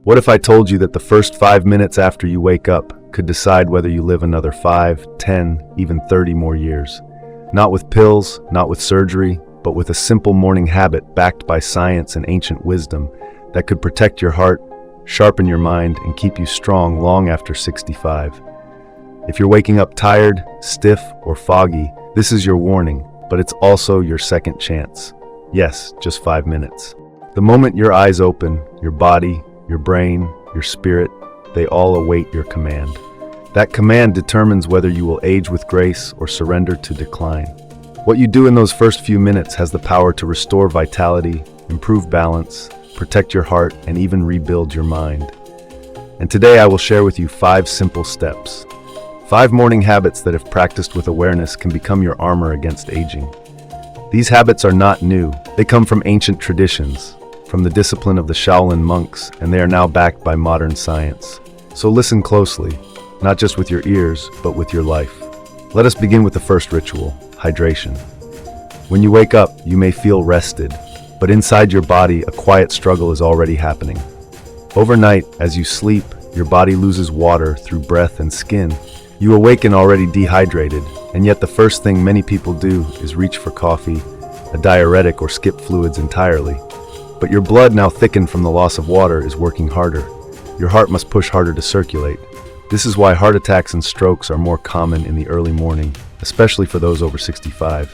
What if I told you that the first 5 minutes after you wake up could decide whether you live another 5, 10, even 30 more years? Not with pills, not with surgery, but with a simple morning habit backed by science and ancient wisdom that could protect your heart, sharpen your mind, and keep you strong long after 65. If you're waking up tired, stiff, or foggy, this is your warning, but it's also your second chance. Yes, just 5 minutes. The moment your eyes open, your body, your brain, your spirit, they all await your command. That command determines whether you will age with grace or surrender to decline. What you do in those first few minutes has the power to restore vitality, improve balance, protect your heart, and even rebuild your mind. And today I will share with you 5 simple steps. 5 morning habits that, if practiced with awareness, can become your armor against aging. These habits are not new. They come from ancient traditions, from the discipline of the Shaolin monks, and they are now backed by modern science. So listen closely, not just with your ears, but with your life. Let us begin with the first ritual, hydration. When you wake up, you may feel rested, but inside your body, a quiet struggle is already happening. Overnight, as you sleep, your body loses water through breath and skin. You awaken already dehydrated, and yet the first thing many people do is reach for coffee, a diuretic, or skip fluids entirely. But your blood, now thickened from the loss of water, is working harder. Your heart must push harder to circulate. This is why heart attacks and strokes are more common in the early morning, especially for those over 65.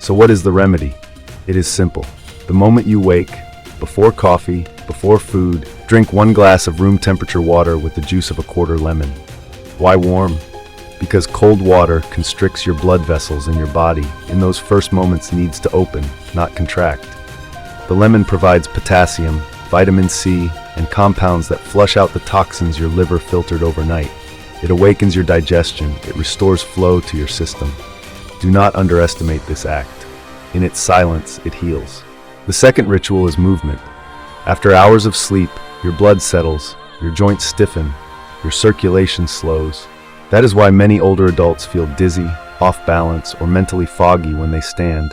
So what is the remedy? It is simple. The moment you wake, before coffee, before food, drink 1 glass of room temperature water with the juice of a quarter lemon. Why warm? Because cold water constricts your blood vessels in your body. In those first moments, needs to open, not contract. The lemon provides potassium, vitamin C, and compounds that flush out the toxins your liver filtered overnight. It awakens your digestion. It restores flow to your system. Do not underestimate this act. In its silence, it heals. The second ritual is movement. After hours of sleep, your blood settles, your joints stiffen, your circulation slows. That is why many older adults feel dizzy, off balance, or mentally foggy when they stand.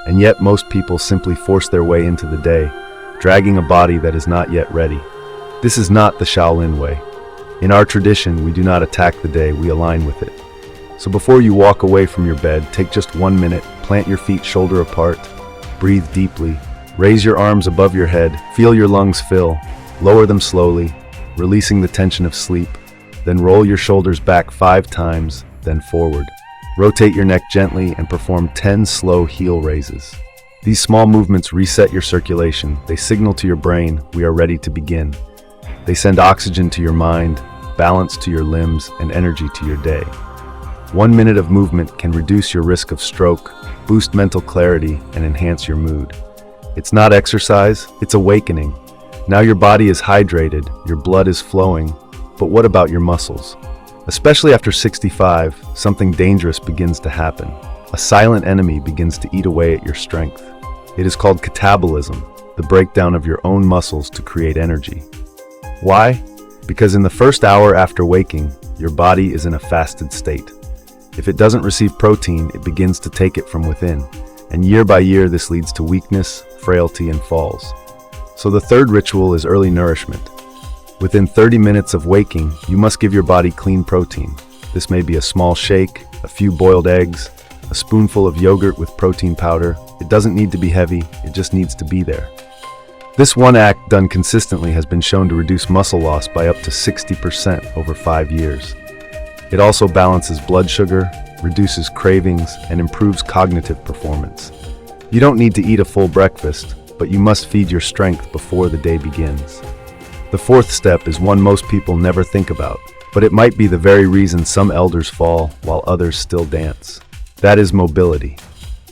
And yet most people simply force their way into the day, dragging a body that is not yet ready. This is not the Shaolin way. In our tradition, we do not attack the day, we align with it. So before you walk away from your bed, take just 1 minute, plant your feet shoulder apart, breathe deeply, raise your arms above your head, feel your lungs fill, lower them slowly, releasing the tension of sleep, then roll your shoulders back 5 times, then forward. Rotate your neck gently and perform 10 slow heel raises. These small movements reset your circulation. They signal to your brain, we are ready to begin. They send oxygen to your mind, balance to your limbs, and energy to your day. 1 minute of movement can reduce your risk of stroke, boost mental clarity, and enhance your mood. It's not exercise, it's awakening. Now your body is hydrated, your blood is flowing, but what about your muscles? Especially after 65, something dangerous begins to happen. A silent enemy begins to eat away at your strength. It is called catabolism, the breakdown of your own muscles to create energy. Why? Because in the first hour after waking, your body is in a fasted state. If it doesn't receive protein, it begins to take it from within. And year by year, this leads to weakness, frailty, and falls. So the third ritual is early nourishment. Within 30 minutes of waking, you must give your body clean protein. This may be a small shake, a few boiled eggs, a spoonful of yogurt with protein powder. It doesn't need to be heavy, it just needs to be there. This one act done consistently has been shown to reduce muscle loss by up to 60% over 5 years. It also balances blood sugar, reduces cravings, and improves cognitive performance. You don't need to eat a full breakfast, but you must feed your strength before the day begins. The fourth step is one most people never think about, but it might be the very reason some elders fall while others still dance. That is mobility.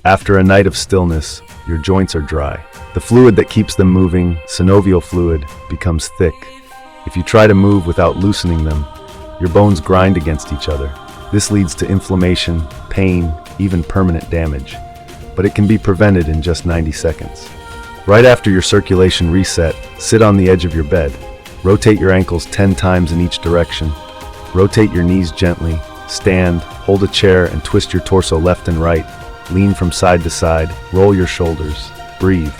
After a night of stillness, your joints are dry. The fluid that keeps them moving, synovial fluid, becomes thick. If you try to move without loosening them, your bones grind against each other. This leads to inflammation, pain, even permanent damage. But it can be prevented in just 90 seconds. Right after your circulation reset, sit on the edge of your bed. Rotate your ankles 10 times in each direction. Rotate your knees gently. Stand, hold a chair, and twist your torso left and right. Lean from side to side. Roll your shoulders. Breathe.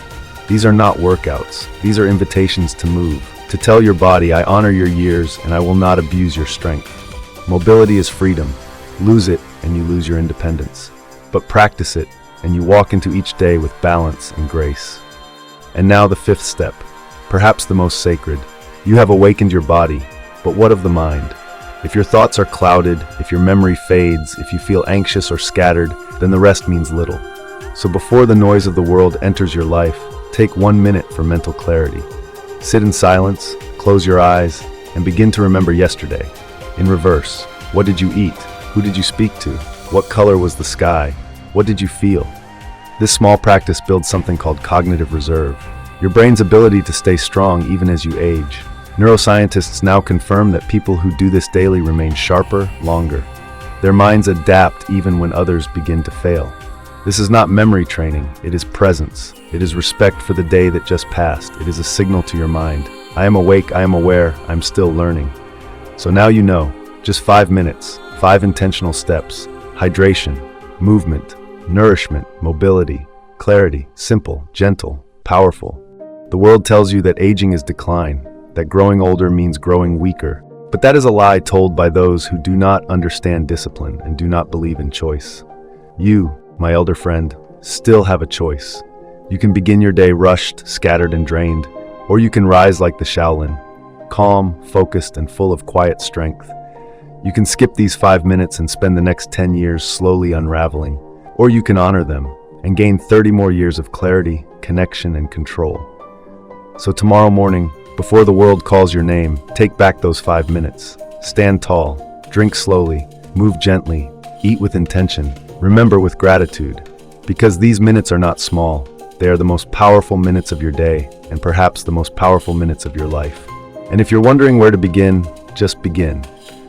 These are not workouts. These are invitations to move, To tell your body, I honor your years and I will not abuse your strength. Mobility is freedom. Lose it and you lose your independence. But practice it and you walk into each day with balance and grace. And now the fifth step, perhaps the most sacred. You have awakened your body, but what of the mind? If your thoughts are clouded, if your memory fades, if you feel anxious or scattered, then the rest means little. So before the noise of the world enters your life, take 1 minute for mental clarity. Sit in silence, close your eyes, and begin to remember yesterday. In reverse, what did you eat? Who did you speak to? What color was the sky? What did you feel? This small practice builds something called cognitive reserve, your brain's ability to stay strong even as you age. Neuroscientists now confirm that people who do this daily remain sharper, longer. Their minds adapt even when others begin to fail. This is not memory training, it is presence. It is respect for the day that just passed. It is a signal to your mind. I am awake, I am aware, I'm still learning. So now you know, just 5 minutes, 5 intentional steps, hydration, movement, nourishment, mobility, clarity, simple, gentle, powerful. The world tells you that aging is decline, that growing older means growing weaker. But that is a lie told by those who do not understand discipline and do not believe in choice. You, my elder friend, still have a choice. You can begin your day rushed, scattered, and drained, or you can rise like the Shaolin, calm, focused, and full of quiet strength. You can skip these 5 minutes and spend the next 10 years slowly unraveling, or you can honor them and gain 30 more years of clarity, connection, and control. So tomorrow morning, before the world calls your name, take back those 5 minutes. Stand tall, drink slowly, move gently, eat with intention, remember with gratitude. Because these minutes are not small, they are the most powerful minutes of your day, and perhaps the most powerful minutes of your life. And if you're wondering where to begin, just begin.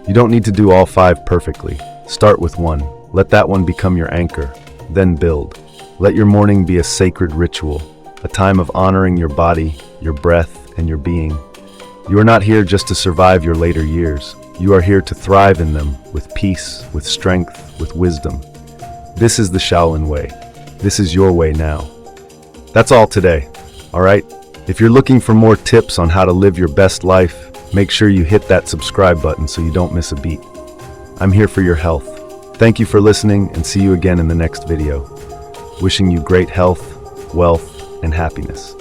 You don't need to do all 5 perfectly. Start with 1. Let that one become your anchor. Then build. Let your morning be a sacred ritual, a time of honoring your body, your breath, and your being. You are not here just to survive your later years. You are here to thrive in them with peace, with strength, with wisdom. This is the Shaolin way. This is your way now. That's all today, all right? If you're looking for more tips on how to live your best life, make sure you hit that subscribe button so you don't miss a beat. I'm here for your health. Thank you for listening and see you again in the next video. Wishing you great health, wealth, and happiness.